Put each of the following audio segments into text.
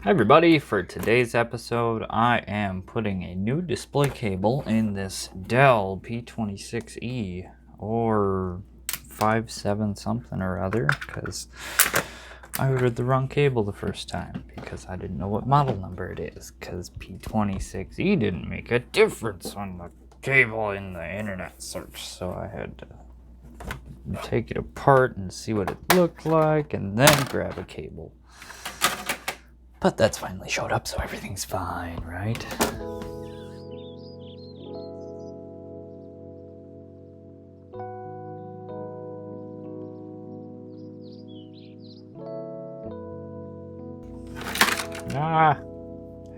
Hi everybody, for today's episode I am putting a new display cable in this Dell P26e or 57 something or other, because I ordered the wrong cable the first time because I didn't know what model number it is, because P26e didn't make a difference on the cable in the internet search, so I had to take it apart and see what it looked like and then grab a cable. But that's finally showed up, so everything's fine, right?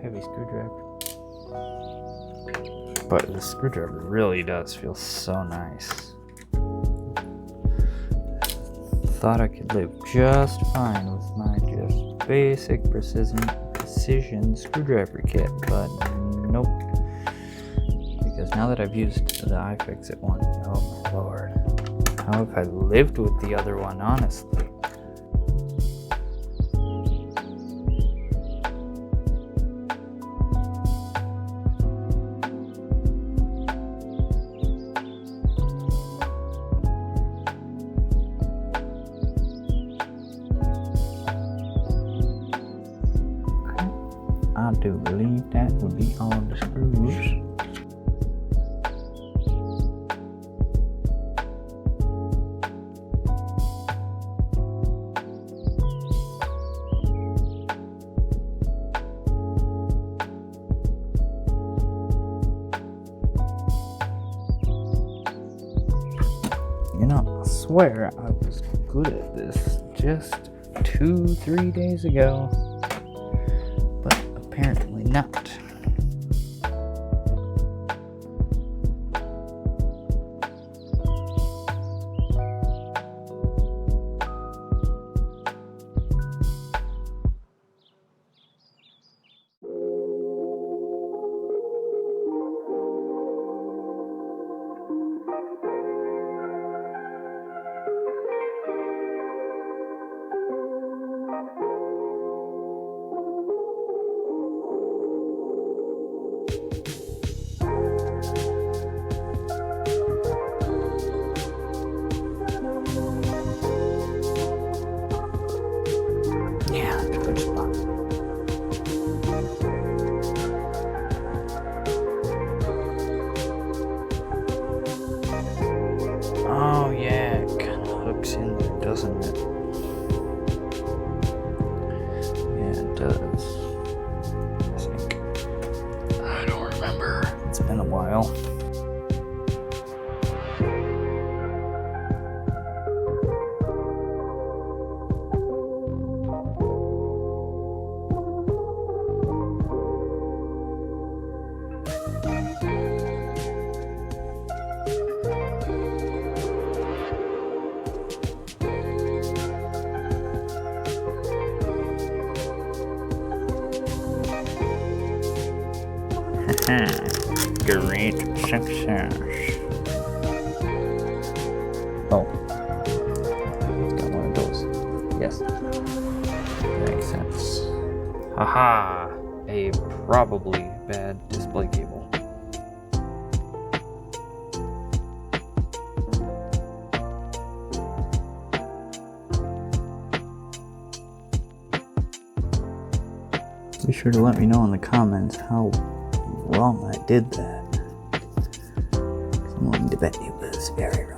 Heavy screwdriver. But the screwdriver really does feel so nice. Thought I could live just fine with my just basic precision screwdriver kit, but nope. Because now that I've used the iFixit one, oh my lord, how have I lived with the other one, honestly? I do believe that would be all the screws. You know, I swear I was good at this just 2-3 days ago. Apparently not. Yeah, good spot. Oh yeah, it kind of hooks in there, doesn't it? Yeah, it does. I think. I don't remember. It's been a while. Great success. Oh, it's got one of those. Yes, makes sense. Haha, a probably bad display cable. Be sure to let me know in the comments how wrong I did that. I'm willing to bet it was very wrong.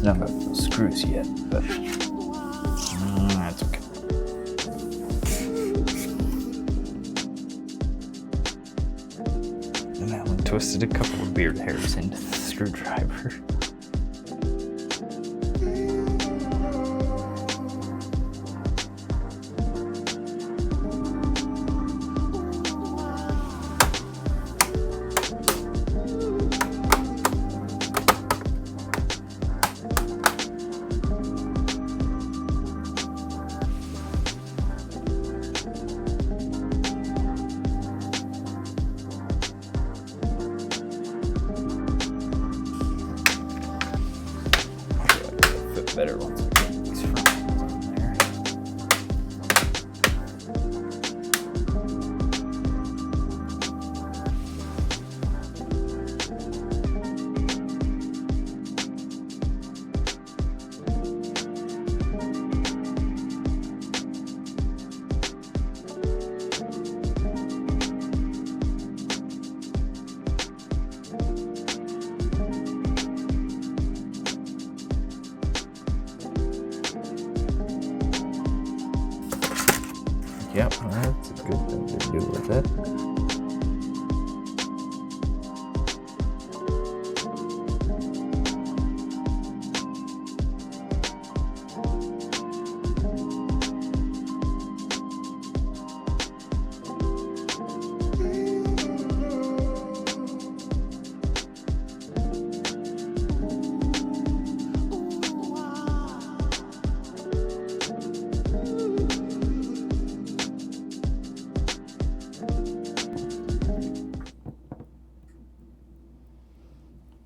not got those screws yet, but that's okay. And that one twisted a couple of beard hairs into the screwdriver. Better once I get these front ones on there. Yep, that's a good thing to do with it.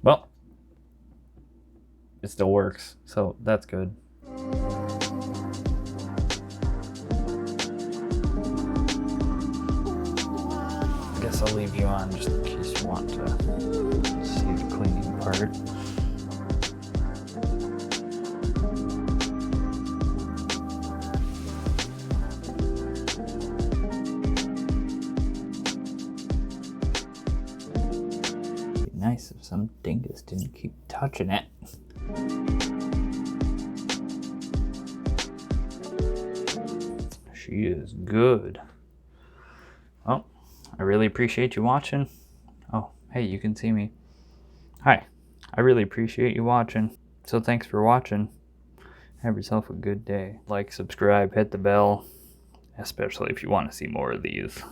Well, it still works, so that's good. I guess I'll leave you on just in case you want to see the cleaning part. Nice if some dingus didn't keep touching it. She is good. Well, I really appreciate you watching. Oh, hey, you can see me. Hi, I really appreciate you watching. So thanks for watching. Have yourself a good day. Like, subscribe, hit the bell, especially if you want to see more of these.